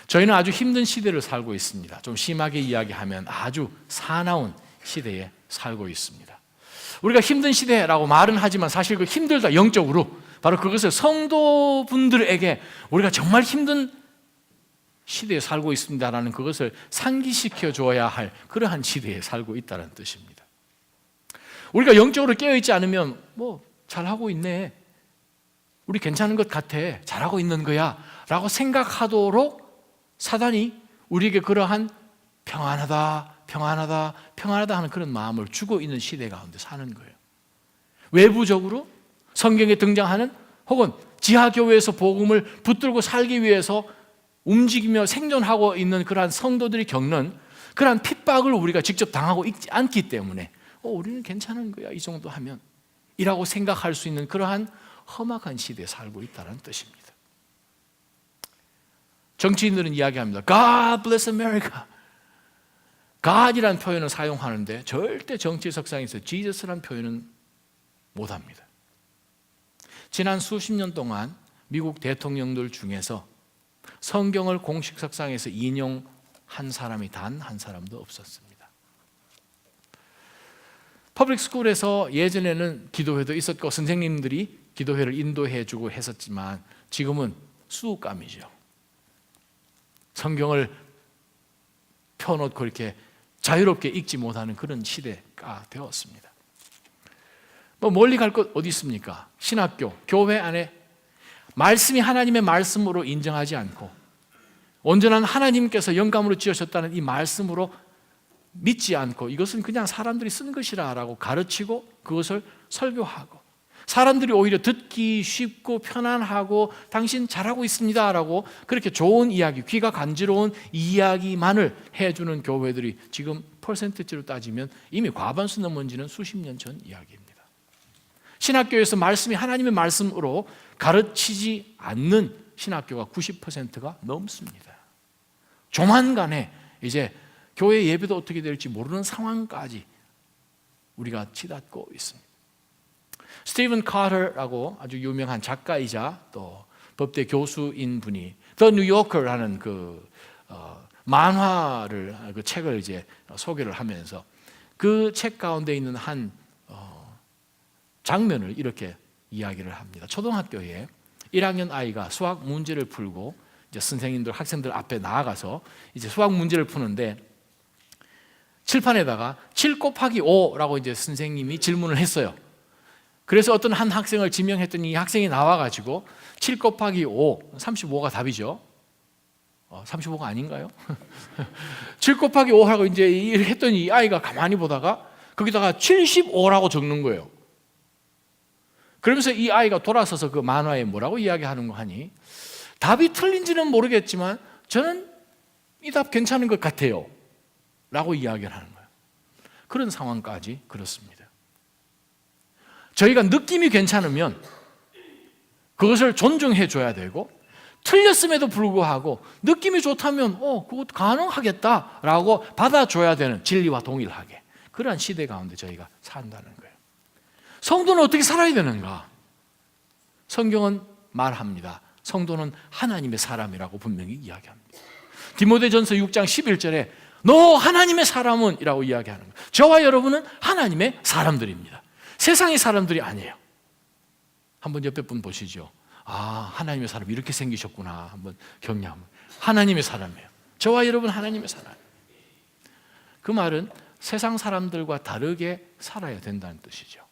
저희는 아주 힘든 시대를 살고 있습니다. 좀 심하게 이야기하면 아주 사나운 시대에 살고 있습니다. 우리가 힘든 시대라고 말은 하지만 사실 그 힘들다, 영적으로 바로 그것을 성도분들에게 우리가 정말 힘든 시대에 살고 있습니다라는 그것을 상기시켜 줘야 할 그러한 시대에 살고 있다는 뜻입니다. 우리가 영적으로 깨어있지 않으면 뭐 잘하고 있네, 우리 괜찮은 것 같아, 잘하고 있는 거야 라고 생각하도록 사단이 우리에게 그러한 평안하다 하는 그런 마음을 주고 있는 시대 가운데 사는 거예요. 외부적으로 성경에 등장하는 혹은 지하교회에서 복음을 붙들고 살기 위해서 움직이며 생존하고 있는 그러한 성도들이 겪는 그러한 핍박을 우리가 직접 당하고 있지 않기 때문에 우리는 괜찮은 거야, 이 정도 하면 이라고 생각할 수 있는 그러한 험악한 시대에 살고 있다는 뜻입니다. 정치인들은 이야기합니다. God bless America. God이라는 표현을 사용하는데 절대 정치 석상에서 Jesus라는 표현은 못합니다. 지난 수십 년 동안 미국 대통령들 중에서 성경을 공식 석상에서 인용한 사람이 단 한 사람도 없었습니다. 퍼블릭 스쿨에서 예전에는 기도회도 있었고 선생님들이 기도회를 인도해 주고 했었지만 지금은 수감이죠. 성경을 펴놓고 이렇게 자유롭게 읽지 못하는 그런 시대가 되었습니다. 뭐 멀리 갈 것 어디 있습니까? 신학교, 교회 안에 말씀이 하나님의 말씀으로 인정하지 않고 온전한 하나님께서 영감으로 지으셨다는 이 말씀으로 믿지 않고 이것은 그냥 사람들이 쓴 것이라고 가르치고 그것을 설교하고 사람들이 오히려 듣기 쉽고 편안하고 당신 잘하고 있습니다라고 그렇게 좋은 이야기, 귀가 간지러운 이야기만을 해주는 교회들이 지금 퍼센트지로 따지면 이미 과반수 넘은 지는 수십 년 전 이야기입니다. 신학교에서 말씀이 하나님의 말씀으로 가르치지 않는 신학교가 90%가 넘습니다. 조만간에 이제 교회 예배도 어떻게 될지 모르는 상황까지 우리가 치닫고 있습니다. 스티븐 카터라고 아주 유명한 작가이자 또 법대 교수인 분이 The New Yorker라는 만화를 그 책을 이제 소개를 하면서 그 책 가운데 있는 한 장면을 이렇게 이야기를 합니다. 초등학교에 1학년 아이가 수학 문제를 풀고 이제 선생님들, 학생들 앞에 나아가서 이제 수학 문제를 푸는데 칠판에다가 7 곱하기 5라고 이제 선생님이 질문을 했어요. 그래서 어떤 한 학생을 지명했더니 이 학생이 나와가지고 7 곱하기 5, 35가 답이죠. 35가 아닌가요? 7 곱하기 5 하고 이제 했더니 이 아이가 가만히 보다가 거기다가 75라고 적는 거예요. 그러면서 이 아이가 돌아서서 그 만화에 뭐라고 이야기하는 거 하니 답이 틀린지는 모르겠지만 저는 이 답 괜찮은 것 같아요 라고 이야기를 하는 거예요. 그런 상황까지 그렇습니다. 저희가 느낌이 괜찮으면 그것을 존중해 줘야 되고 틀렸음에도 불구하고 느낌이 좋다면 그것도 가능하겠다라고 받아줘야 되는 진리와 동일하게 그러한 시대 가운데 저희가 산다는 거예요. 성도는 어떻게 살아야 되는가? 성경은 말합니다. 성도는 하나님의 사람이라고 분명히 이야기합니다. 디모데전서 6장 11절에 너 하나님의 사람은 이라고 이야기하는 거예요. 저와 여러분은 하나님의 사람들입니다. 세상의 사람들이 아니에요. 한번 옆에 분 보시죠. 하나님의 사람 이렇게 생기셨구나. 한번 격려하면 하나님의 사람이에요. 저와 여러분 하나님의 사람. 그 말은 세상 사람들과 다르게 살아야 된다는 뜻이죠.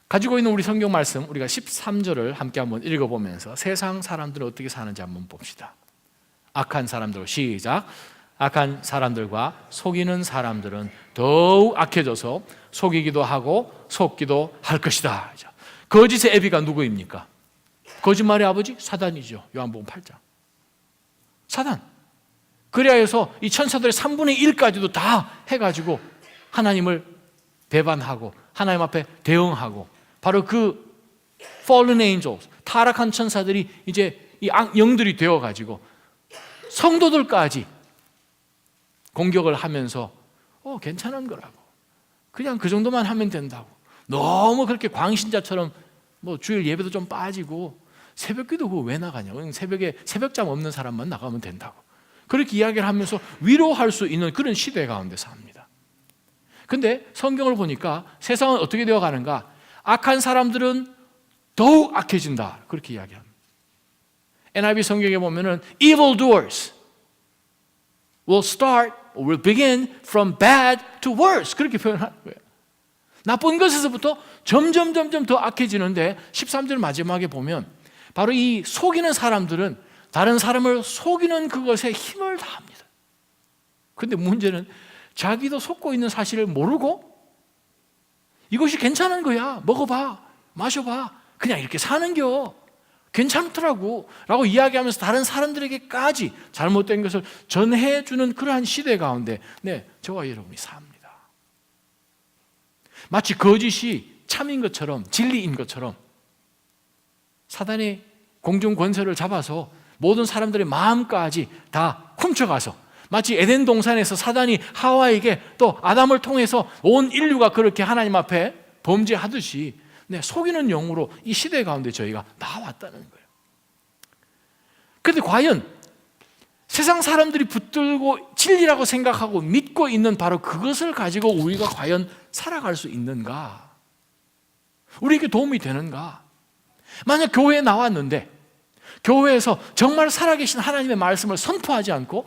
가지고 있는 우리 성경 말씀 우리가 13절을 함께 한번 읽어보면서 세상 사람들은 어떻게 사는지 한번 봅시다. 악한 사람들, 시작. 악한 사람들과 속이는 사람들은 더욱 악해져서 속이기도 하고 속기도 할 것이다. 거짓의 애비가 누구입니까? 거짓말의 아버지? 사단이죠. 요한복음 8장. 사단. 그래야 해서 이 천사들의 3분의 1까지도 다 해가지고 하나님을 배반하고 하나님 앞에 대응하고 바로 그 fallen angels, 타락한 천사들이 이제 이 영들이 되어가지고 성도들까지 공격을 하면서 괜찮은 거라고. 그냥 그 정도만 하면 된다고. 너무 그렇게 광신자처럼 뭐 주일 예배도 좀 빠지고 새벽기도 그거 왜 나가냐? 새벽에 새벽잠 없는 사람만 나가면 된다고. 그렇게 이야기를 하면서 위로할 수 있는 그런 시대 가운데 삽니다. 근데 성경을 보니까 세상은 어떻게 되어 가는가? 악한 사람들은 더욱 악해진다. 그렇게 이야기합니다. NIV 성경에 보면은 evil doers will begin from bad to worse. 그렇게 표현하는 거예요. 나쁜 것에서부터 점점 더 악해지는데 13절 마지막에 보면 바로 이 속이는 사람들은 다른 사람을 속이는 그것에 힘을 다합니다. 그런데 문제는 자기도 속고 있는 사실을 모르고 이것이 괜찮은 거야. 먹어봐. 마셔봐. 그냥 이렇게 사는겨. 괜찮더라고. 라고 이야기하면서 다른 사람들에게까지 잘못된 것을 전해주는 그러한 시대 가운데 저와 여러분이 삽니다. 마치 거짓이 참인 것처럼 진리인 것처럼 사단이 공중 권세를 잡아서 모든 사람들의 마음까지 다 훔쳐가서 마치 에덴 동산에서 사단이 하와에게 또 아담을 통해서 온 인류가 그렇게 하나님 앞에 범죄하듯이 속이는 영으로 이 시대 가운데 저희가 나왔다는 거예요. 그런데 과연 세상 사람들이 붙들고 진리라고 생각하고 믿고 있는 바로 그것을 가지고 우리가 과연 살아갈 수 있는가? 우리에게 도움이 되는가? 만약 교회에 나왔는데 교회에서 정말 살아계신 하나님의 말씀을 선포하지 않고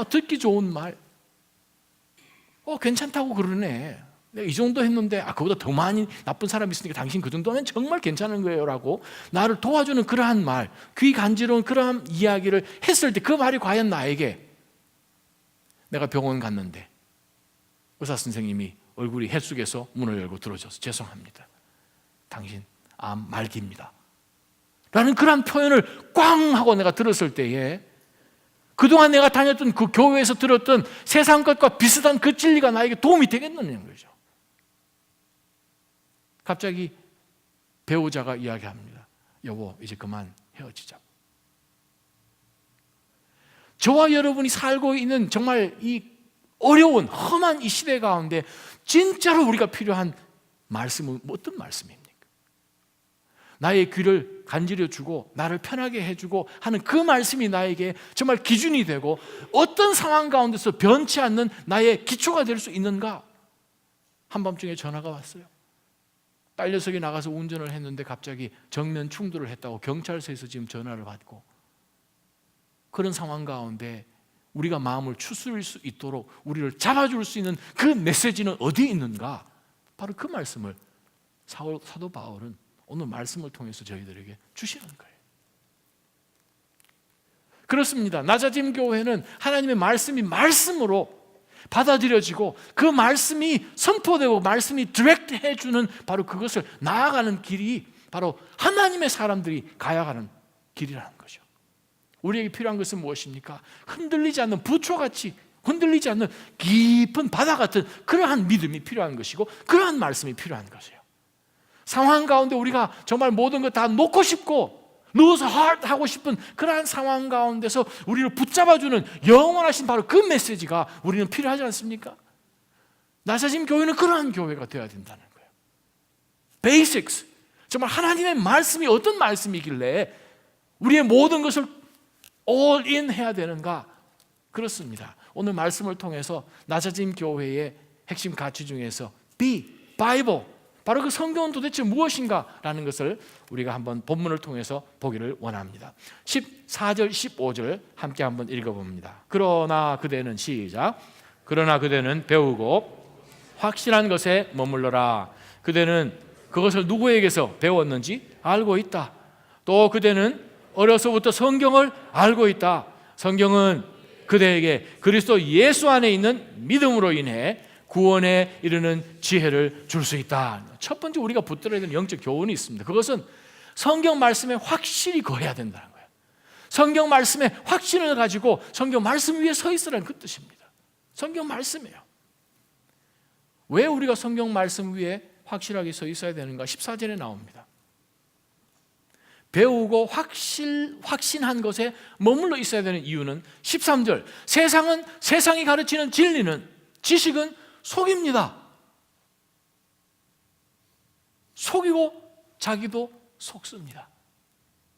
듣기 좋은 말 괜찮다고 그러네. 내가 이 정도 했는데 그보다 더 많이 나쁜 사람이 있으니까 당신 그 정도면 정말 괜찮은 거예요 라고 나를 도와주는 그러한 말, 귀 간지러운 그러한 이야기를 했을 때 그 말이 과연 나에게 내가 병원 갔는데 의사 선생님이 얼굴이 햇속에서 문을 열고 들어줘서 죄송합니다. 당신 암 말기입니다. 라는 그런 표현을 꽝 하고 내가 들었을 때에 그동안 내가 다녔던 그 교회에서 들었던 세상 것과 비슷한 그 진리가 나에게 도움이 되겠느냐는 거죠. 갑자기 배우자가 이야기합니다. 여보, 이제 그만 헤어지자. 저와 여러분이 살고 있는 정말 이 어려운 험한 이 시대 가운데 진짜로 우리가 필요한 말씀은 어떤 말씀입니까? 나의 귀를 간지러주고 나를 편하게 해주고 하는 그 말씀이 나에게 정말 기준이 되고 어떤 상황 가운데서 변치 않는 나의 기초가 될 수 있는가? 한밤중에 전화가 왔어요. 딸 녀석이 나가서 운전을 했는데 갑자기 정면 충돌을 했다고 경찰서에서 지금 전화를 받고, 그런 상황 가운데 우리가 마음을 추스릴 수 있도록 우리를 잡아줄 수 있는 그 메시지는 어디에 있는가? 바로 그 말씀을 사도 바울은 오늘 말씀을 통해서 저희들에게 주시는 거예요. 그렇습니다. 낮아짐 교회는 하나님의 말씀이 말씀으로 받아들여지고 그 말씀이 선포되고 말씀이 디렉트 해주는 바로 그것을 나아가는 길이 바로 하나님의 사람들이 가야 하는 길이라는 거죠. 우리에게 필요한 것은 무엇입니까? 흔들리지 않는 부초같이 흔들리지 않는 깊은 바다 같은 그러한 믿음이 필요한 것이고 그러한 말씀이 필요한 것이에요. 상황 가운데 우리가 정말 모든 것 다 놓고 싶고 lose heart 하고 싶은 그러한 상황 가운데서 우리를 붙잡아주는 영원하신 바로 그 메시지가 우리는 필요하지 않습니까? 낮아짐 교회는 그러한 교회가 되어야 된다는 거예요. Basics, 정말 하나님의 말씀이 어떤 말씀이길래 우리의 모든 것을 all in 해야 되는가? 그렇습니다. 오늘 말씀을 통해서 낮아짐 교회의 핵심 가치 중에서 B, Bible, 바로 그 성경은 도대체 무엇인가? 라는 것을 우리가 한번 본문을 통해서 보기를 원합니다. 14절, 15절 함께 한번 읽어봅니다. 그러나 그대는 시작. 그러나 그대는 배우고 확실한 것에 머물러라. 그대는 그것을 누구에게서 배웠는지 알고 있다. 또 그대는 어려서부터 성경을 알고 있다. 성경은 그대에게 그리스도 예수 안에 있는 믿음으로 인해 구원에 이르는 지혜를 줄 수 있다. 첫 번째 우리가 붙들어야 되는 영적 교훈이 있습니다. 그것은 성경 말씀에 확실히 거해야 된다는 거예요. 성경 말씀에 확신을 가지고 성경 말씀 위에 서 있으라는 그 뜻입니다. 성경 말씀이에요. 왜 우리가 성경 말씀 위에 확실하게 서 있어야 되는가? 14절에 나옵니다. 배우고 확신한 것에 머물러 있어야 되는 이유는 13절, 세상이 가르치는 진리는, 지식은 속입니다. 속이고 자기도 속습니다.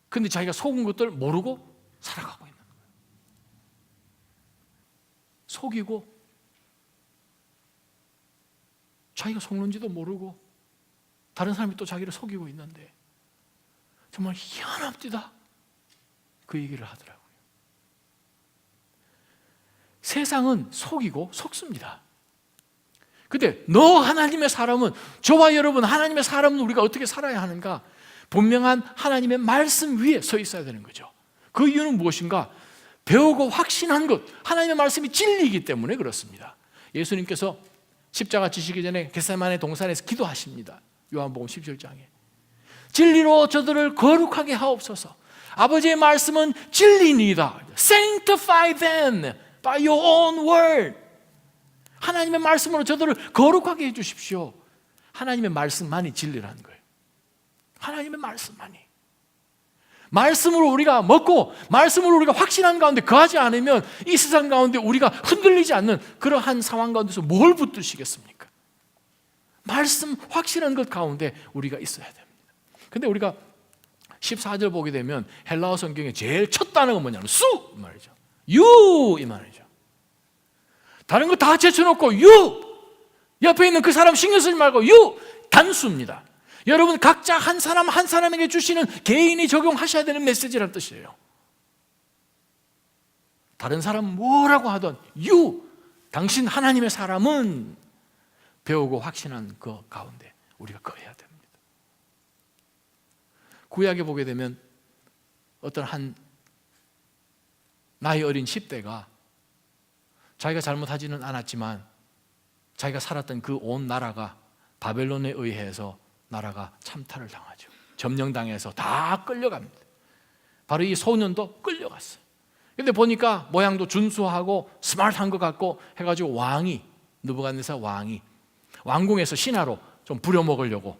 근데 자기가 속은 것들 모르고 살아가고 있는 거예요. 속이고 자기가 속는지도 모르고 다른 사람이 또 자기를 속이고 있는데 정말 희한합니다. 그 얘기를 하더라고요. 세상은 속이고 속습니다. 근데 너 하나님의 사람은, 저와 여러분 하나님의 사람은 우리가 어떻게 살아야 하는가? 분명한 하나님의 말씀 위에 서 있어야 되는 거죠. 그 이유는 무엇인가? 배우고 확신한 것, 하나님의 말씀이 진리이기 때문에 그렇습니다. 예수님께서 십자가 지시기 전에 겟세마네 동산에서 기도하십니다. 요한복음 17장에 진리로 저들을 거룩하게 하옵소서. 아버지의 말씀은 진리니이다. Sanctify them by your own word. 하나님의 말씀으로 저들을 거룩하게 해주십시오. 하나님의 말씀만이 진리라는 거예요. 하나님의 말씀만이. 말씀으로 우리가 먹고 말씀으로 우리가 확신한 가운데 거하지 않으면 이 세상 가운데 우리가 흔들리지 않는 그러한 상황 가운데서 뭘 붙드시겠습니까? 말씀 확신한 것 가운데 우리가 있어야 됩니다. 근데 우리가 14절 보게 되면 헬라어 성경에 제일 첫 단어가 뭐냐면 수 이 말이죠. 유 이 말이죠. 다른 거 다 제쳐놓고 유, 옆에 있는 그 사람 신경 쓰지 말고 유, 단수입니다. 여러분 각자 한 사람 한 사람에게 주시는 개인이 적용하셔야 되는 메시지라는 뜻이에요. 다른 사람 뭐라고 하던 유, 당신 하나님의 사람은 배우고 확신한 그 가운데 우리가 거해야 됩니다. 구약에 보게 되면 어떤 한 나이 어린 10대가 자기가 잘못하지는 않았지만 자기가 살았던 그 온 나라가 바벨론에 의해서 나라가 참탈을 당하죠. 점령당해서 다 끌려갑니다. 바로 이 소년도 끌려갔어요. 근데 보니까 모양도 준수하고 스마트한 것 같고 해가지고 왕이, 느부갓네살 왕이 왕궁에서 신하로 좀 부려먹으려고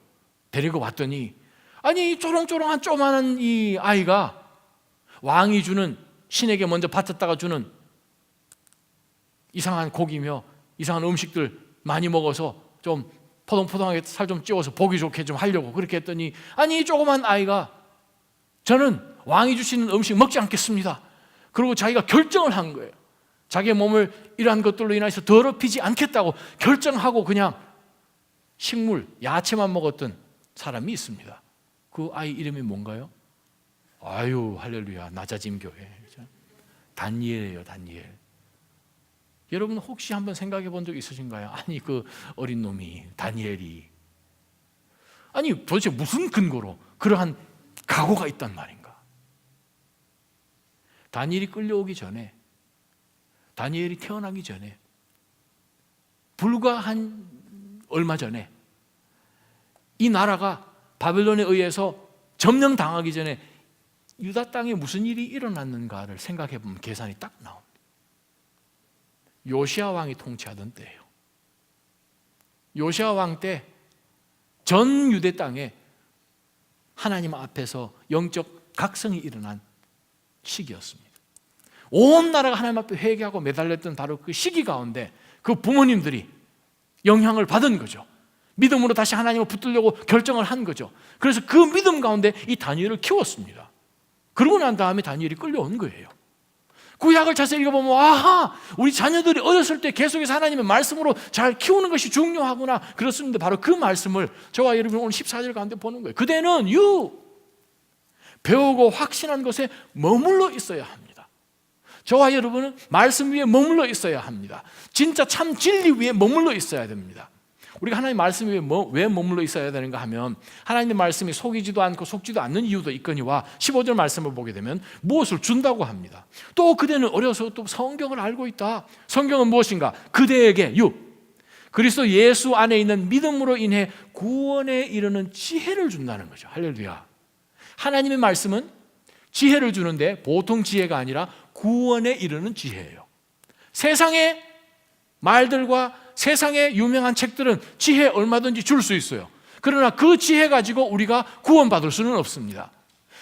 데리고 왔더니, 아니 쪼롱쪼롱한 조그마한 이 아이가 왕이 주는, 신에게 먼저 받았다가 주는 이상한 고기며 이상한 음식들 많이 먹어서 좀 포동포동하게 살 좀 찌워서 보기 좋게 좀 하려고 그렇게 했더니, 아니 이 조그만 아이가 저는 왕이 주시는 음식 먹지 않겠습니다. 그리고 자기가 결정을 한 거예요. 자기의 몸을 이러한 것들로 인해서 더럽히지 않겠다고 결정하고 그냥 식물, 야채만 먹었던 사람이 있습니다. 그 아이 이름이 뭔가요? 아유 할렐루야, 낮아짐 교회 다니엘이에요. 다니엘. 여러분 혹시 한번 생각해 본 적 있으신가요? 아니 그 어린 놈이, 다니엘이, 아니 도대체 무슨 근거로 그러한 각오가 있단 말인가? 다니엘이 끌려오기 전에, 다니엘이 태어나기 전에, 불과 한 얼마 전에 이 나라가 바벨론에 의해서 점령당하기 전에 유다 땅에 무슨 일이 일어났는가를 생각해 보면 계산이 딱 나옵니다. 요시야 왕이 통치하던 때예요. 요시야 왕 때 전 유대 땅에 하나님 앞에서 영적 각성이 일어난 시기였습니다. 온 나라가 하나님 앞에 회개하고 매달렸던 바로 그 시기 가운데 그 부모님들이 영향을 받은 거죠. 믿음으로 다시 하나님을 붙들려고 결정을 한 거죠. 그래서 그 믿음 가운데 이 다니엘을 키웠습니다. 그러고 난 다음에 다니엘이 끌려온 거예요. 구약을 자세히 읽어보면 아하, 우리 자녀들이 어렸을 때 계속해서 하나님의 말씀으로 잘 키우는 것이 중요하구나. 그렇습니다. 바로 그 말씀을 저와 여러분이 오늘 14절 가운데 보는 거예요. 그대는 배우고 확신한 것에 머물러 있어야 합니다. 저와 여러분은 말씀 위에 머물러 있어야 합니다. 진짜 참 진리 위에 머물러 있어야 됩니다. 우리가 하나님의 말씀 위에 왜 머물러 있어야 되는가 하면, 하나님의 말씀이 속이지도 않고 속지도 않는 이유도 있거니와 15절 말씀을 보게 되면 무엇을 준다고 합니다. 또 그대는 어려서 또 성경을 알고 있다. 성경은 무엇인가? 그대에게 그리스도 예수 안에 있는 믿음으로 인해 구원에 이르는 지혜를 준다는 거죠. 할렐루야. 하나님의 말씀은 지혜를 주는데 보통 지혜가 아니라 구원에 이르는 지혜예요. 세상의 말들과 세상의 유명한 책들은 지혜 얼마든지 줄 수 있어요. 그러나 그 지혜 가지고 우리가 구원받을 수는 없습니다.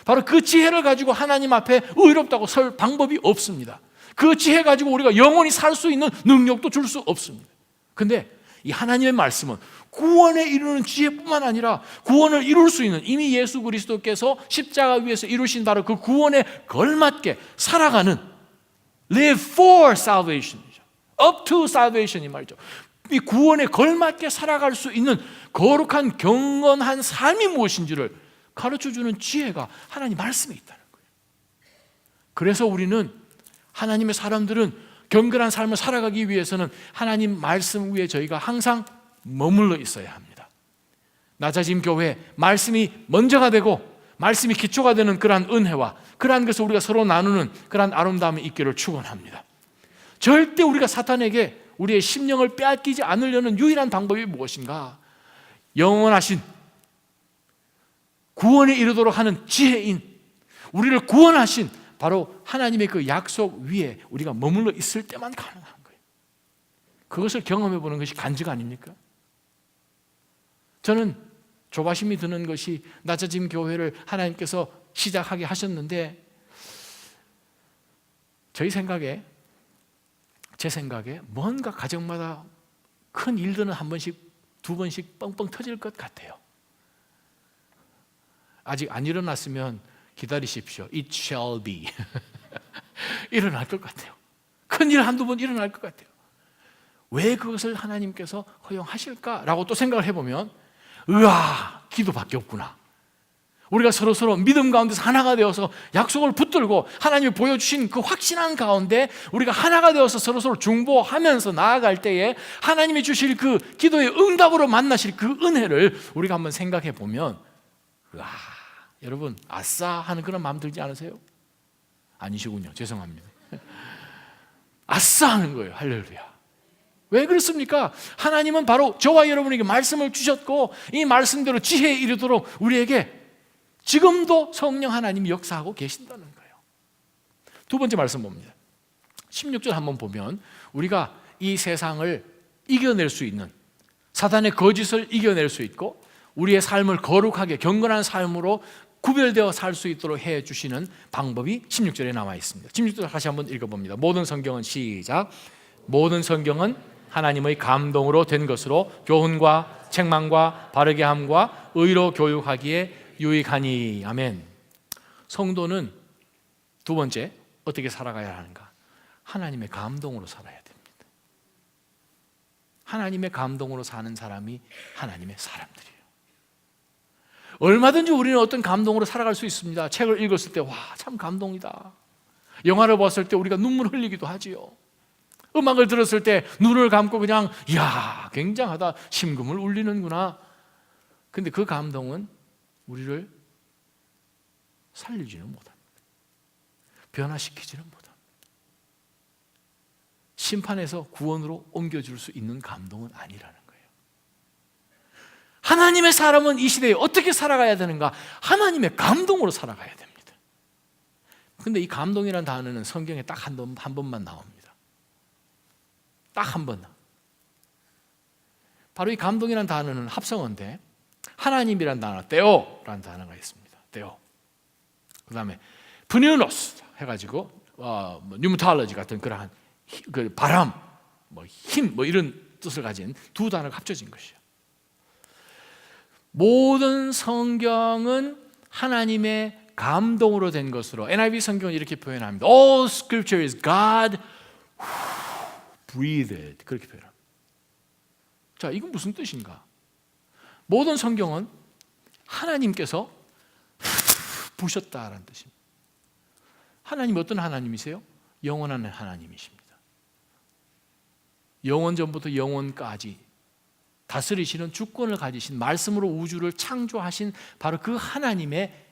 바로 그 지혜를 가지고 하나님 앞에 의롭다고 설 방법이 없습니다. 그 지혜 가지고 우리가 영원히 살 수 있는 능력도 줄 수 없습니다. 근데 이 하나님의 말씀은 구원에 이루는 지혜뿐만 아니라 구원을 이룰 수 있는, 이미 예수 그리스도께서 십자가 위에서 이루신 바로 그 구원에 걸맞게 살아가는, live for salvation, up to salvation 이 말이죠. 이 구원에 걸맞게 살아갈 수 있는 거룩한 경건한 삶이 무엇인지를 가르쳐주는 지혜가 하나님 말씀에 있다는 거예요. 그래서 우리는, 하나님의 사람들은 경건한 삶을 살아가기 위해서는 하나님 말씀 위에 저희가 항상 머물러 있어야 합니다. 낮아짐 교회, 말씀이 먼저가 되고 말씀이 기초가 되는 그러한 은혜와 그러한 것을 우리가 서로 나누는 그러한 아름다움이 있기를 축원합니다. 절대 우리가 사탄에게 우리의 심령을 빼앗기지 않으려는 유일한 방법이 무엇인가? 영원하신, 구원에 이르도록 하는 지혜인, 우리를 구원하신 바로 하나님의 그 약속 위에 우리가 머물러 있을 때만 가능한 거예요. 그것을 경험해 보는 것이 간증 아닙니까? 저는 조바심이 드는 것이, 낮아짐 교회를 하나님께서 시작하게 하셨는데 제 생각에 뭔가 가정마다 큰 일들은 한 번씩, 두 번씩 뻥뻥 터질 것 같아요. 아직 안 일어났으면 기다리십시오. It shall be. 일어날 것 같아요. 큰일 한두 번 일어날 것 같아요. 왜 그것을 하나님께서 허용하실까라고 또 생각을 해보면, 기도밖에 없구나. 우리가 서로 믿음 가운데서 하나가 되어서 약속을 붙들고 하나님이 보여주신 그 확신한 가운데 우리가 하나가 되어서 서로 중보하면서 나아갈 때에 하나님이 주실 그 기도의 응답으로 만나실 그 은혜를 우리가 한번 생각해 보면, 여러분, 아싸 하는 그런 마음 들지 않으세요? 아니시군요. 죄송합니다. 아싸 하는 거예요. 할렐루야. 왜 그렇습니까? 하나님은 바로 저와 여러분에게 말씀을 주셨고 이 말씀대로 지혜에 이르도록 우리에게 지금도 성령 하나님이 역사하고 계신다는 거예요. 두 번째 말씀 봅니다. 16절 한번 보면, 우리가 이 세상을 이겨낼 수 있는, 사단의 거짓을 이겨낼 수 있고 우리의 삶을 거룩하게 경건한 삶으로 구별되어 살 수 있도록 해주시는 방법이 16절에 나와 있습니다. 16절 다시 한번 읽어봅니다. 모든 성경은 시작. 모든 성경은 하나님의 감동으로 된 것으로 교훈과 책망과 바르게 함과 의로 교육하기에 유익하니. 아멘. 성도는 두 번째 어떻게 살아가야 하는가? 하나님의 감동으로 살아야 됩니다. 하나님의 감동으로 사는 사람이 하나님의 사람들이에요. 얼마든지 우리는 어떤 감동으로 살아갈 수 있습니다. 책을 읽었을 때 참 감동이다. 영화를 봤을 때 우리가 눈물 흘리기도 하지요. 음악을 들었을 때 눈을 감고 그냥 굉장하다, 심금을 울리는구나. 근데 그 감동은 우리를 살리지는 못합니다. 변화시키지는 못합니다. 심판에서 구원으로 옮겨줄 수 있는 감동은 아니라는 거예요. 하나님의 사람은 이 시대에 어떻게 살아가야 되는가? 하나님의 감동으로 살아가야 됩니다. 근데 이 감동이라는 단어는 성경에 딱 한 번만 나옵니다. 딱 한 번. 바로 이 감동이라는 단어는 합성어인데 하나님이라는 단어, 데오라는 단어가 있습니다. 데오. 그 다음에 프뉴노스 해가지고 뉴메탈러지 같은 그러한 그 바람, 힘, 이런 뜻을 가진 두 단어가 합쳐진 것이에요. 모든 성경은 하나님의 감동으로 된 것으로, NIV 성경은 이렇게 표현합니다. All scripture is God breathed. 그렇게 표현합니다. 자, 이건 무슨 뜻인가? 모든 성경은 하나님께서 부셨다라는 뜻입니다. 하나님이 어떤 하나님이세요? 영원한 하나님이십니다. 영원 전부터 영원까지 다스리시는 주권을 가지신, 말씀으로 우주를 창조하신 바로 그 하나님의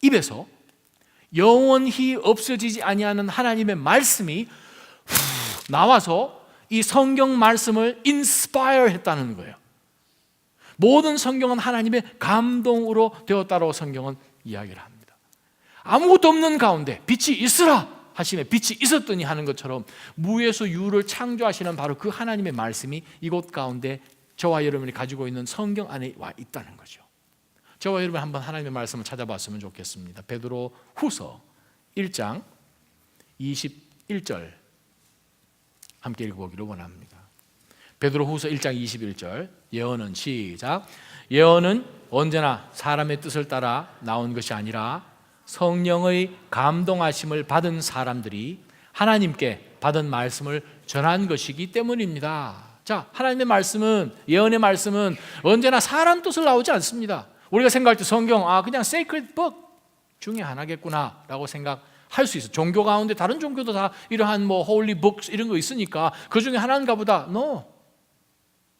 입에서 영원히 없어지지 아니하는 하나님의 말씀이 나와서 이 성경 말씀을 인스파이어 했다는 거예요. 모든 성경은 하나님의 감동으로 되었다고 성경은 이야기를 합니다. 아무것도 없는 가운데 빛이 있으라 하시매 빛이 있었더니 하는 것처럼 무에서 유를 창조하시는 바로 그 하나님의 말씀이 이곳 가운데 저와 여러분이 가지고 있는 성경 안에 와 있다는 거죠. 저와 여러분 한번 하나님의 말씀을 찾아봤으면 좋겠습니다. 베드로 후서 1장 21절 함께 읽어보기를 원합니다. 베드로후서 1장 21절 예언은 시작. 예언은 언제나 사람의 뜻을 따라 나온 것이 아니라 성령의 감동하심을 받은 사람들이 하나님께 받은 말씀을 전한 것이기 때문입니다. 자, 하나님의 말씀은, 예언의 말씀은 언제나 사람 뜻을 나오지 않습니다. 우리가 생각할 때 성경, 그냥 sacred book 중에 하나겠구나 라고 생각할 수 있어요. 종교 가운데 다른 종교도 다 이러한 holy books 이런 거 있으니까 그 중에 하나인가 보다. No.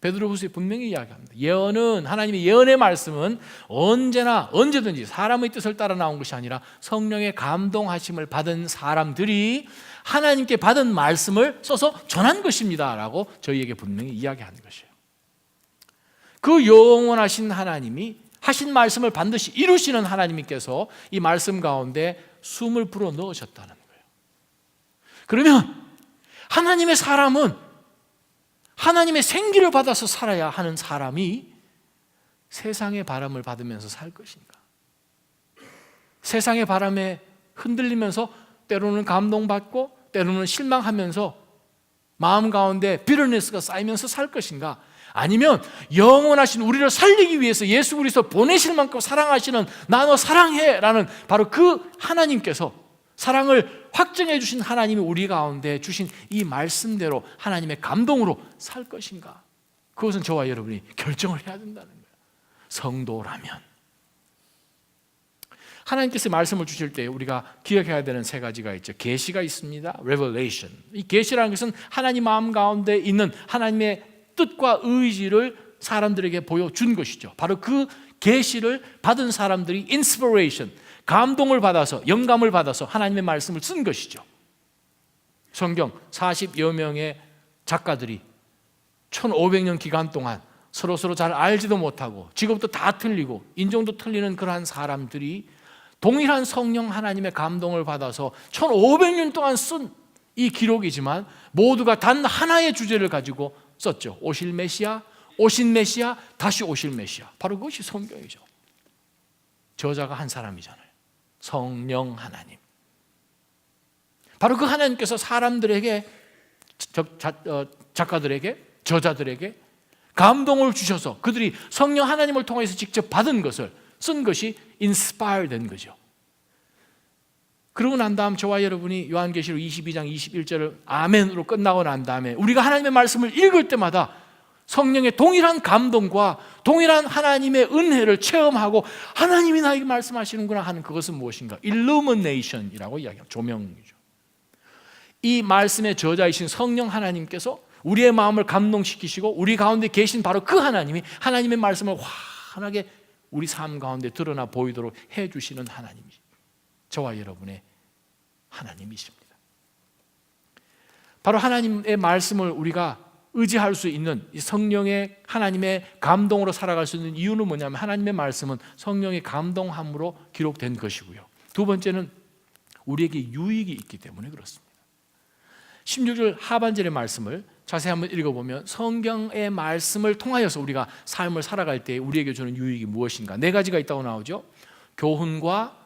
베드로후서에 분명히 이야기합니다. 예언은, 하나님의 예언의 말씀은 언제나 언제든지 사람의 뜻을 따라 나온 것이 아니라 성령의 감동하심을 받은 사람들이 하나님께 받은 말씀을 써서 전한 것입니다 라고 저희에게 분명히 이야기하는 것이에요. 그 영원하신 하나님이 하신 말씀을 반드시 이루시는 하나님께서 이 말씀 가운데 숨을 불어 넣으셨다는 거예요. 그러면 하나님의 사람은 하나님의 생기를 받아서 살아야 하는 사람이 세상의 바람을 받으면서 살 것인가? 세상의 바람에 흔들리면서 때로는 감동받고 때로는 실망하면서 마음 가운데 비터니스가 쌓이면서 살 것인가? 아니면 영원하신 우리를 살리기 위해서 예수 그리스도 보내실 만큼 사랑하시는 나 너 사랑해 라는 바로 그 하나님께서 사랑을 확증해 주신 하나님이 우리 가운데 주신 이 말씀대로 하나님의 감동으로 살 것인가? 그것은 저와 여러분이 결정을 해야 된다는 거예요. 성도라면 하나님께서 말씀을 주실 때 우리가 기억해야 되는 세 가지가 있죠. 계시가 있습니다. Revelation. 이 계시라는 것은 하나님 마음 가운데 있는 하나님의 뜻과 의지를 사람들에게 보여준 것이죠. 바로 그 계시를 받은 사람들이 inspiration, 감동을 받아서 영감을 받아서 하나님의 말씀을 쓴 것이죠. 성경 40여 명의 작가들이 1500년 기간 동안 서로 잘 알지도 못하고 직업도 다 틀리고 인종도 틀리는 그러한 사람들이 동일한 성령 하나님의 감동을 받아서 1500년 동안 쓴 이 기록이지만 모두가 단 하나의 주제를 가지고 썼죠. 오실 메시아, 오신 메시아, 다시 오실 메시아. 바로 그것이 성경이죠. 저자가 한 사람이잖아요. 성령 하나님. 바로 그 하나님께서 사람들에게, 작가들에게, 저자들에게 감동을 주셔서 그들이 성령 하나님을 통해서 직접 받은 것을 쓴 것이 인스파이어 된 거죠. 그러고 난 다음 저와 여러분이 요한계시록 22장 21절을 아멘으로 끝나고 난 다음에 우리가 하나님의 말씀을 읽을 때마다 성령의 동일한 감동과 동일한 하나님의 은혜를 체험하고 하나님이 나에게 말씀하시는구나 하는 그것은 무엇인가? Illumination이라고 이야기합니다. 조명이죠. 이 말씀의 저자이신 성령 하나님께서 우리의 마음을 감동시키시고 우리 가운데 계신 바로 그 하나님이 하나님의 말씀을 환하게 우리 삶 가운데 드러나 보이도록 해주시는 하나님이죠. 저와 여러분의 하나님이십니다. 바로 하나님의 말씀을 우리가 의지할 수 있는 이 성령의 하나님의 감동으로 살아갈 수 있는 이유는 뭐냐면 하나님의 말씀은 성령의 감동함으로 기록된 것이고요. 두 번째는 우리에게 유익이 있기 때문에 그렇습니다. 16절 하반절의 말씀을 자세히 한번 읽어보면 성경의 말씀을 통하여서 우리가 삶을 살아갈 때 우리에게 주는 유익이 무엇인가? 네 가지가 있다고 나오죠. 교훈과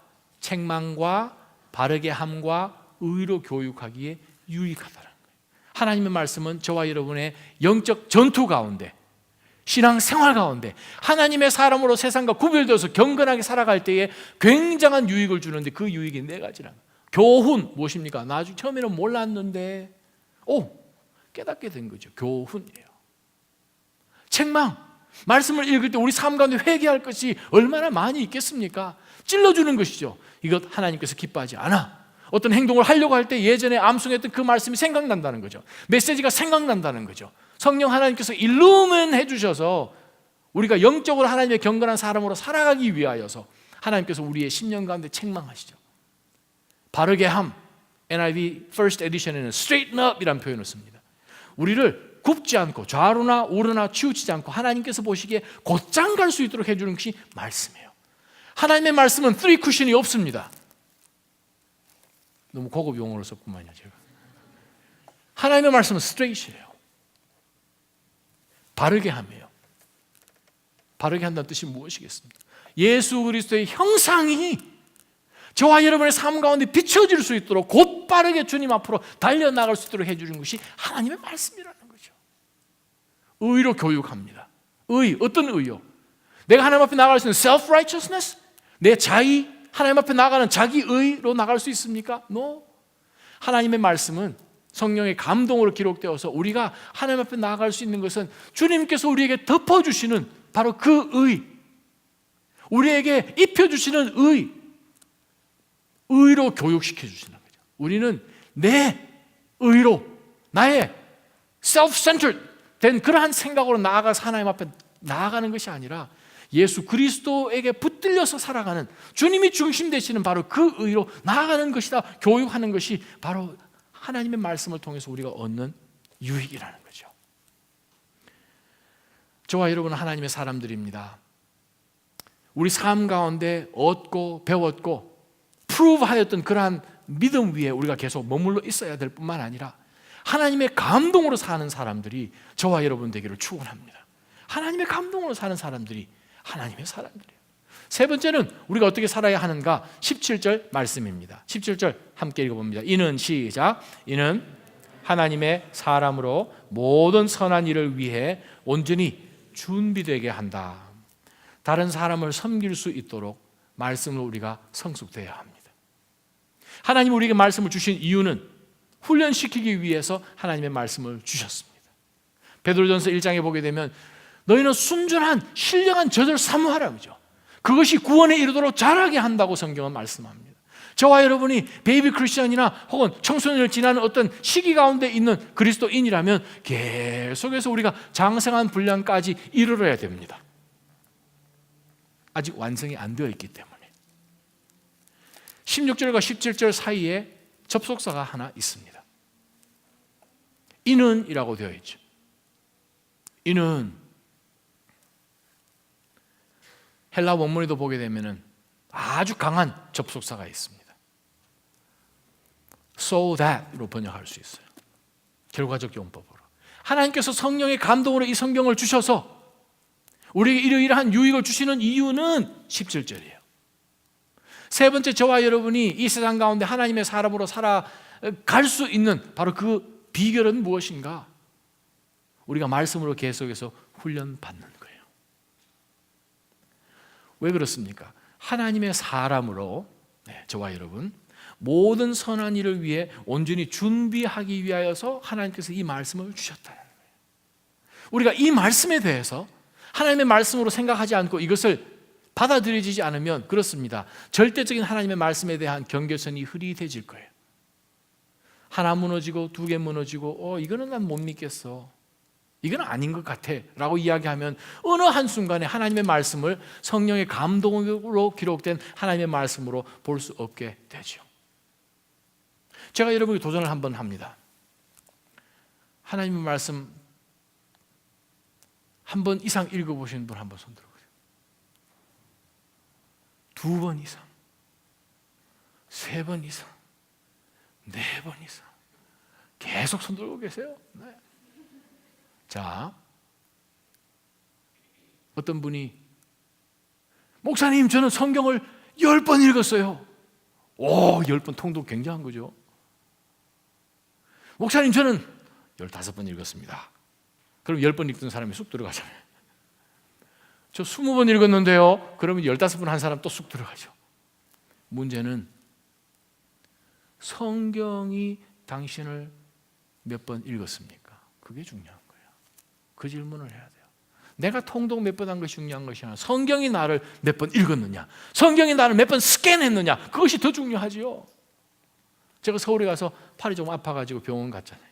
책망과 바르게 함과 의로 교육하기에 유익하다는 거예요. 하나님의 말씀은 저와 여러분의 영적 전투 가운데 신앙 생활 가운데 하나님의 사람으로 세상과 구별되어서 경건하게 살아갈 때에 굉장한 유익을 주는데 그 유익이 네 가지라는 거예요. 교훈 무엇입니까? 나중에 처음에는 몰랐는데 깨닫게 된 거죠. 교훈이에요. 책망, 말씀을 읽을 때 우리 삶 가운데 회개할 것이 얼마나 많이 있겠습니까? 찔러주는 것이죠. 이것 하나님께서 기뻐하지 않아. 어떤 행동을 하려고 할 때 예전에 암송했던 그 말씀이 생각난다는 거죠. 메시지가 생각난다는 거죠. 성령 하나님께서 일루멘 해주셔서 우리가 영적으로 하나님의 경건한 사람으로 살아가기 위하여서 하나님께서 우리의 심령 가운데 책망하시죠. 바르게 함, NIV First Edition에는 straighten up 이라는 표현을 씁니다. 우리를 굽지 않고 좌로나 우로나 치우치지 않고 하나님께서 보시기에 곧장 갈 수 있도록 해주는 것이 말씀이에요. 하나님의 말씀은 three cushion이 없습니다. 너무 고급 용어를 썼구만요 제가. 하나님의 말씀은 straight이에요. 바르게 함이에요. 바르게 한다는 뜻이 무엇이겠습니까? 예수 그리스도의 형상이 저와 여러분의 삶 가운데 비춰질 수 있도록 곧바르게 주님 앞으로 달려나갈 수 있도록 해주는 것이 하나님의 말씀이라는 거죠. 의로 교육합니다. 의, 어떤 의요? 내가 하나님 앞에 나갈 수 있는 self-righteousness? 내 자의, 하나님 앞에 나가는 자기 의로 나갈 수 있습니까? No. 하나님의 말씀은 성령의 감동으로 기록되어서 우리가 하나님 앞에 나아갈 수 있는 것은 주님께서 우리에게 덮어주시는 바로 그 의, 우리에게 입혀주시는 의로 교육시켜 주시는 거죠. 우리는 내 의로, 나의 self-centered 된 그러한 생각으로 나아가서 하나님 앞에 나아가는 것이 아니라 예수 그리스도에게 붙들려서 살아가는, 주님이 중심 되시는 바로 그 의로 나아가는 것이다. 교육하는 것이 바로 하나님의 말씀을 통해서 우리가 얻는 유익이라는 거죠. 저와 여러분은 하나님의 사람들입니다. 우리 삶 가운데 얻고 배웠고 프루브하였던 그러한 믿음 위에 우리가 계속 머물러 있어야 될 뿐만 아니라 하나님의 감동으로 사는 사람들이 저와 여러분 되기를 축원합니다. 하나님의 감동으로 사는 사람들이 하나님의 사람들이에요. 세 번째는 우리가 어떻게 살아야 하는가? 17절 말씀입니다. 17절 함께 읽어봅니다. 이는 시작. 이는 하나님의 사람으로 모든 선한 일을 위해 온전히 준비되게 한다. 다른 사람을 섬길 수 있도록 말씀으로 우리가 성숙되어야 합니다. 하나님 우리에게 말씀을 주신 이유는 훈련시키기 위해서 하나님의 말씀을 주셨습니다. 베드로전서 1장에 보게 되면 너희는 순전한 신령한 젖을 사모하라 그러죠. 그것이 구원에 이르도록 자라게 한다고 성경은 말씀합니다. 저와 여러분이 베이비 크리스천이나 혹은 청소년을 지나는 어떤 시기 가운데 있는 그리스도인이라면 계속해서 우리가 장성한 분량까지 이르러야 됩니다. 아직 완성이 안 되어 있기 때문에. 16절과 17절 사이에 접속사가 하나 있습니다. 이는 이라고 되어 있죠. 이는 헬라 원문에도 보게 되면 아주 강한 접속사가 있습니다. So that로 번역할 수 있어요. 결과적 용법으로. 하나님께서 성령의 감동으로 이 성경을 주셔서 우리에게 이러이러한 유익을 주시는 이유는 17절이에요. 세 번째, 저와 여러분이 이 세상 가운데 하나님의 사람으로 살아갈 수 있는 바로 그 비결은 무엇인가? 우리가 말씀으로 계속해서 훈련받는 거예요. 왜 그렇습니까? 하나님의 사람으로 저와 여러분 모든 선한 일을 위해 온전히 준비하기 위하여서 하나님께서 이 말씀을 주셨다는 거예요. 우리가 이 말씀에 대해서 하나님의 말씀으로 생각하지 않고 이것을 받아들여지지 않으면 그렇습니다. 절대적인 하나님의 말씀에 대한 경계선이 흐릿해질 거예요. 하나 무너지고 두 개 무너지고 이거는 난 못 믿겠어. 이건 아닌 것 같아 라고 이야기하면 어느 한순간에 하나님의 말씀을 성령의 감동으로 기록된 하나님의 말씀으로 볼 수 없게 되죠. 제가 여러분에게 도전을 한번 합니다. 하나님의 말씀 한 번 이상 읽어보신 분 한 번 손 들어보세요. 2번 이상, 3번 이상, 4번 이상 계속 손 들고 계세요. 네. 자, 어떤 분이 목사님 저는 성경을 10번 읽었어요. 10번 통독 굉장한 거죠. 목사님 저는 15번 읽었습니다. 그럼 10번 읽던 사람이 쑥 들어가잖아요. 저 20번 읽었는데요. 그러면 15번 한 사람 또 쑥 들어가죠. 문제는 성경이 당신을 몇 번 읽었습니까? 그게 중요한 거예요. 그 질문을 해야 돼요. 내가 통독 몇 번 한 것이 중요한 것이 아니라 성경이 나를 몇 번 읽었느냐, 성경이 나를 몇 번 스캔했느냐, 그것이 더 중요하지요. 제가 서울에 가서 팔이 좀 아파가지고 병원 갔잖아요.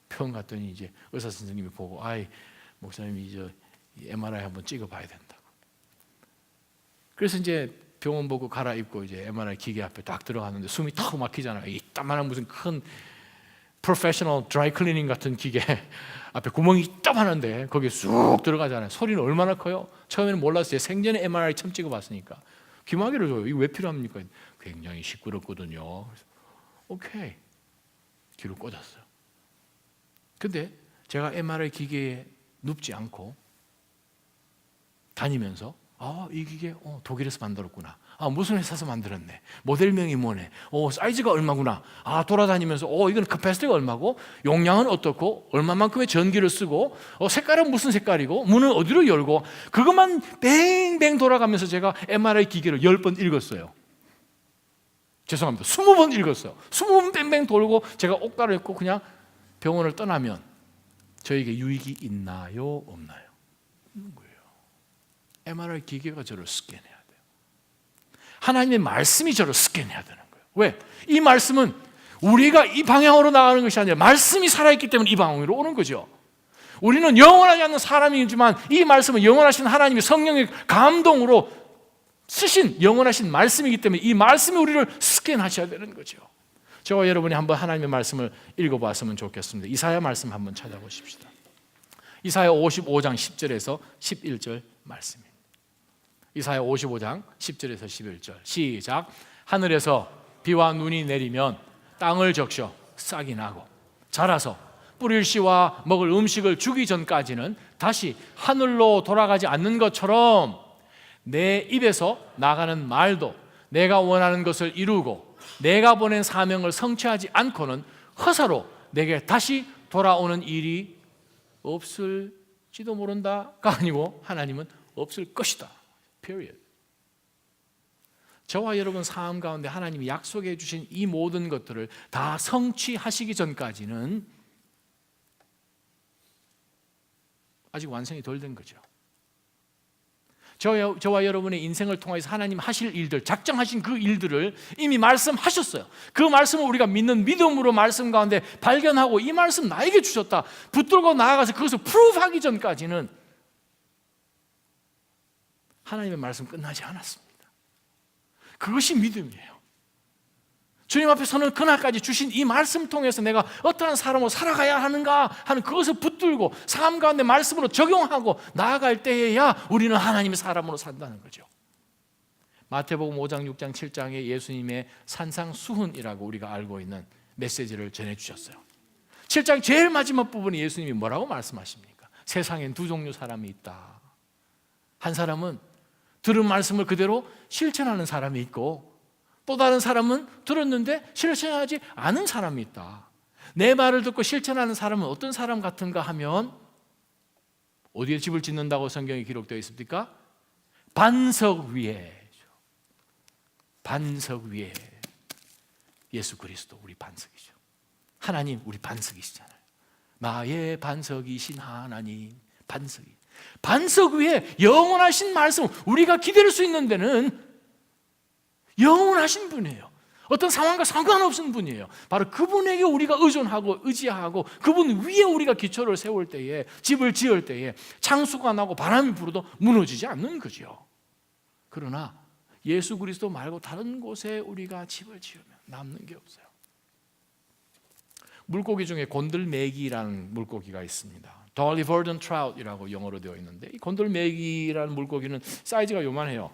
병원 갔더니 이제 의사 선생님이 보고 목사님이 이제 MRI 한번 찍어봐야 된다고. 그래서 이제 병원 보고 갈아입고 이제 MRI 기계 앞에 딱 들어갔는데 숨이 턱 막히잖아요. 이따만한 무슨 큰 프로페셔널 드라이 클리닝 같은 기계 앞에 구멍이 이따만한데 거기에 쑥 들어가잖아요. 소리는 얼마나 커요? 처음에는 몰랐어요. 생전에 MRI 처음 찍어봤으니까. 귀마개를 줘요. 이거 왜 필요합니까? 굉장히 시끄럽거든요. 그래서 오케이. 귀로 꽂았어요. 근데 제가 MRI 기계에 눕지 않고 다니면서 이 기계 독일에서 만들었구나. 무슨 회사에서 만들었네. 모델명이 뭐네. 사이즈가 얼마구나. 돌아다니면서 이건 캐패시티가 얼마고, 용량은 어떻고, 얼마만큼의 전기를 쓰고, 색깔은 무슨 색깔이고, 문은 어디로 열고, 그것만 뱅뱅 돌아가면서 제가 MRI 기계를 10번 읽었어요. 죄송합니다. 20번 읽었어요. 20번 뱅뱅 돌고 제가 옷 갈아입고 그냥 병원을 떠나면 저에게 유익이 있나요? 없나요? 없는 거예요. MRI 기계가 저를 스캔해야 돼요. 하나님의 말씀이 저를 스캔해야 되는 거예요. 왜? 이 말씀은 우리가 이 방향으로 나가는 것이 아니라 말씀이 살아있기 때문에 이 방향으로 오는 거죠. 우리는 영원하지 않는 사람이지만 이 말씀은 영원하신 하나님의 성령의 감동으로 쓰신 영원하신 말씀이기 때문에 이 말씀이 우리를 스캔하셔야 되는 거죠. 저와 여러분이 한번 하나님의 말씀을 읽어봤으면 좋겠습니다. 이사야 말씀 한번 찾아보십시다. 이사야 55장 10절에서 11절 말씀입니다. 이사야 55장 10절에서 11절 시작. 하늘에서 비와 눈이 내리면 땅을 적셔 싹이 나고 자라서 뿌릴 씨와 먹을 음식을 주기 전까지는 다시 하늘로 돌아가지 않는 것처럼 내 입에서 나가는 말도 내가 원하는 것을 이루고 내가 보낸 사명을 성취하지 않고는 허사로 내게 다시 돌아오는 일이 없을지도 모른다가 아니고 하나님은 없을 것이다. period. 저와 여러분 삶 가운데 하나님이 약속해 주신 이 모든 것들을 다 성취하시기 전까지는 아직 완성이 덜 된 거죠. 저와 여러분의 인생을 통해서 하나님 하실 일들, 작정하신 그 일들을 이미 말씀하셨어요. 그 말씀을 우리가 믿는 믿음으로 말씀 가운데 발견하고 이 말씀 나에게 주셨다 붙들고 나아가서 그것을 프루프하기 전까지는 하나님의 말씀 끝나지 않았습니다. 그것이 믿음이에요. 주님 앞에 서는 그날까지 주신 이 말씀 통해서 내가 어떠한 사람으로 살아가야 하는가 하는 그것을 붙들고 삶 가운데 말씀으로 적용하고 나아갈 때에야 우리는 하나님의 사람으로 산다는 거죠. 마태복음 5장, 6장, 7장에 예수님의 산상수훈이라고 우리가 알고 있는 메시지를 전해주셨어요. 7장 제일 마지막 부분에 예수님이 뭐라고 말씀하십니까? 세상엔 두 종류 사람이 있다. 한 사람은 들은 말씀을 그대로 실천하는 사람이 있고 또 다른 사람은 들었는데 실천하지 않은 사람이 있다. 내 말을 듣고 실천하는 사람은 어떤 사람 같은가 하면 어디에 집을 짓는다고 성경에 기록되어 있습니까? 반석 위에. 반석 위에 예수 그리스도 우리 반석이죠. 하나님 우리 반석이시잖아요. 나의 반석이신 하나님 반석이. 반석 위에 영원하신 말씀 우리가 기댈 수 있는 데는 영원하신 분이에요. 어떤 상황과 상관없는 분이에요. 바로 그분에게 우리가 의존하고 의지하고 그분 위에 우리가 기초를 세울 때에 집을 지을 때에 창수가 나고 바람이 불어도 무너지지 않는 거죠. 그러나 예수 그리스도 말고 다른 곳에 우리가 집을 지으면 남는 게 없어요. 물고기 중에 곤들메기라는 물고기가 있습니다. Dolly Varden Trout이라고 영어로 되어 있는데 이 곤들메기라는 물고기는 사이즈가 요만해요.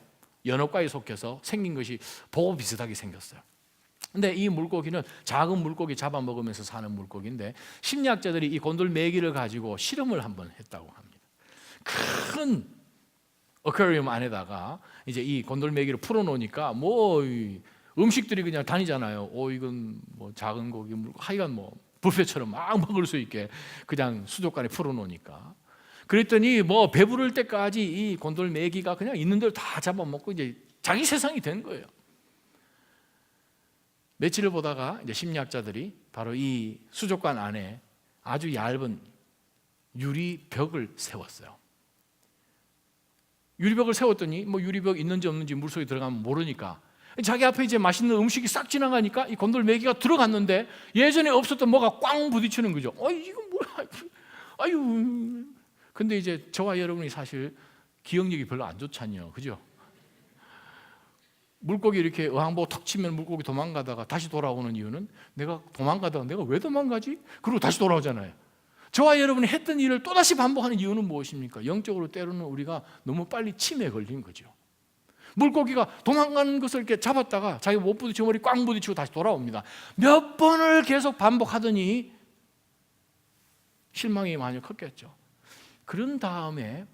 연어과에 속해서 생긴 것이 보고 비슷하게 생겼어요. 근데 이 물고기는 작은 물고기 잡아먹으면서 사는 물고기인데 심리학자들이 이 곤돌메기를 가지고 실험을 한번 했다고 합니다. 큰 어쿠리움 안에다가 이제 이 곤돌메기를 풀어놓으니까 뭐 음식들이 그냥 다니잖아요. 이건 뭐 작은 고기, 하여간 뭐 뷔페처럼 막 먹을 수 있게 그냥 수족관에 풀어놓으니까. 그랬더니 뭐 배부를 때까지 이 곤돌메기가 그냥 있는 대로 다 잡아먹고 이제 자기 세상이 된 거예요. 며칠을 보다가 이제 심리학자들이 바로 이 수족관 안에 아주 얇은 유리벽을 세웠어요. 유리벽을 세웠더니 뭐 유리벽 있는지 없는지 물속에 들어가면 모르니까 자기 앞에 이제 맛있는 음식이 싹 지나가니까 이 곤돌메기가 들어갔는데 예전에 없었던 뭐가 꽝 부딪히는 거죠. 이건 뭐야? 아유. 근데 이제 저와 여러분이 사실 기억력이 별로 안 좋잖아요. 그죠? 물고기 이렇게 어항 보고 턱 치면 물고기 도망가다가 다시 돌아오는 이유는 내가 왜 도망가지? 그리고 다시 돌아오잖아요. 저와 여러분이 했던 일을 또다시 반복하는 이유는 무엇입니까? 영적으로 때로는 우리가 너무 빨리 침에 걸린 거죠. 물고기가 도망가는 것을 이렇게 잡았다가 자기 못 부딪히고 머리 꽝 부딪히고 다시 돌아옵니다. 몇 번을 계속 반복하더니 실망이 많이 컸겠죠. 그런 다음에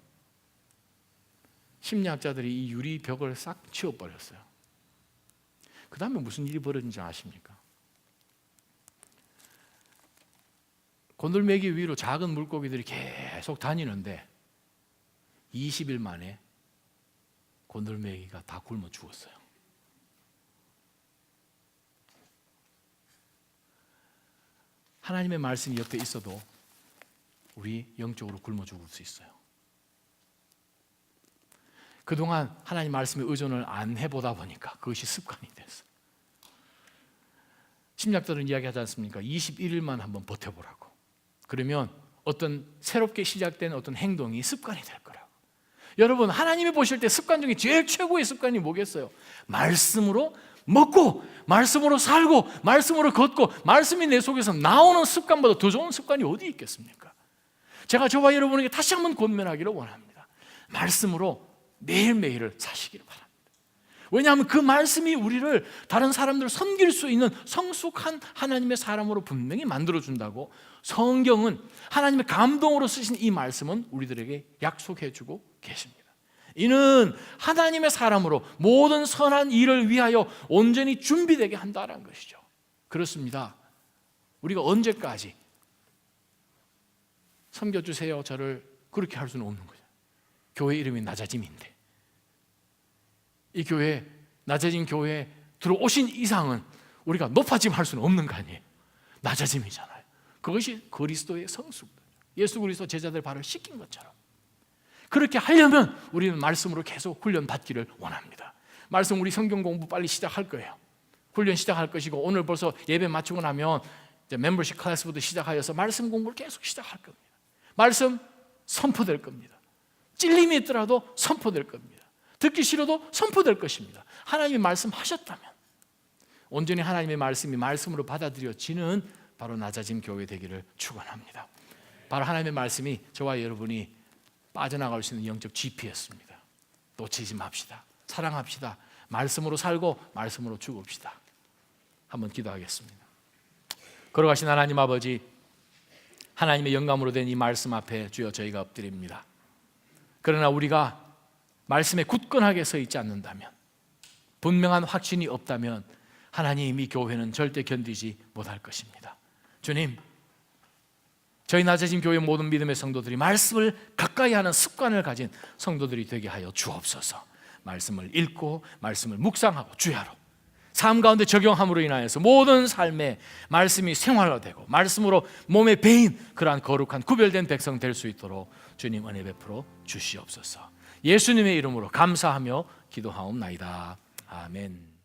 심리학자들이 이 유리 벽을 싹 치워버렸어요. 그 다음에 무슨 일이 벌어진지 아십니까? 곤돌메기 위로 작은 물고기들이 계속 다니는데 20일 만에 곤돌메기가 다 굶어 죽었어요. 하나님의 말씀이 옆에 있어도 우리 영적으로 굶어 죽을 수 있어요. 그동안 하나님 말씀에 의존을 안 해보다 보니까 그것이 습관이 됐어요. 심리학자들은 이야기하지 않습니까? 21일만 한번 버텨보라고. 그러면 어떤 새롭게 시작된 어떤 행동이 습관이 될 거라고. 여러분, 하나님이 보실 때 습관 중에 제일 최고의 습관이 뭐겠어요? 말씀으로 먹고, 말씀으로 살고, 말씀으로 걷고, 말씀이 내 속에서 나오는 습관보다 더 좋은 습관이 어디 있겠습니까? 제가 저와 여러분에게 다시 한번 권면하기를 원합니다. 말씀으로 매일매일을 사시기를 바랍니다. 왜냐하면 그 말씀이 우리를 다른 사람들을 섬길 수 있는 성숙한 하나님의 사람으로 분명히 만들어준다고 성경은 하나님의 감동으로 쓰신 이 말씀은 우리들에게 약속해주고 계십니다. 이는 하나님의 사람으로 모든 선한 일을 위하여 온전히 준비되게 한다는 것이죠. 그렇습니다. 우리가 언제까지 섬겨주세요 저를 그렇게 할 수는 없는 거죠. 교회 이름이 낮아짐인데 이 교회, 낮아진 교회에 들어오신 이상은 우리가 높아짐 할 수는 없는 거 아니에요. 낮아짐이잖아요. 그것이 그리스도의 성숙, 예수 그리스도 제자들 발을 씻긴 것처럼 그렇게 하려면 우리는 말씀으로 계속 훈련 받기를 원합니다. 말씀 우리 성경 공부 빨리 시작할 거예요. 훈련 시작할 것이고 오늘 벌써 예배 마치고 나면 이제 멤버십 클래스부터 시작하여서 말씀 공부를 계속 시작할 겁니다. 말씀 선포될 겁니다. 찔림이 있더라도 선포될 겁니다. 듣기 싫어도 선포될 것입니다. 하나님이 말씀하셨다면 온전히 하나님의 말씀이 말씀으로 받아들여지는 바로 낮아짐 교회 되기를 축원합니다. 바로 하나님의 말씀이 저와 여러분이 빠져나갈 수 있는 영적 GPS입니다. 놓치지 맙시다. 사랑합시다. 말씀으로 살고 말씀으로 죽읍시다. 한번 기도하겠습니다. 걸어가신 하나님 아버지, 하나님의 영감으로 된 이 말씀 앞에 주여 저희가 엎드립니다. 그러나 우리가 말씀에 굳건하게 서 있지 않는다면, 분명한 확신이 없다면 하나님 이 교회는 절대 견디지 못할 것입니다. 주님, 저희 낮아진 교회 모든 믿음의 성도들이 말씀을 가까이 하는 습관을 가진 성도들이 되게 하여 주옵소서. 말씀을 읽고 말씀을 묵상하고 주야로 삶 가운데 적용함으로 인하여서 모든 삶에 말씀이 생활화되고 말씀으로 몸에 배인 그러한 거룩한 구별된 백성 될 수 있도록 주님 은혜 베풀어 주시옵소서. 예수님의 이름으로 감사하며 기도하옵나이다. 아멘.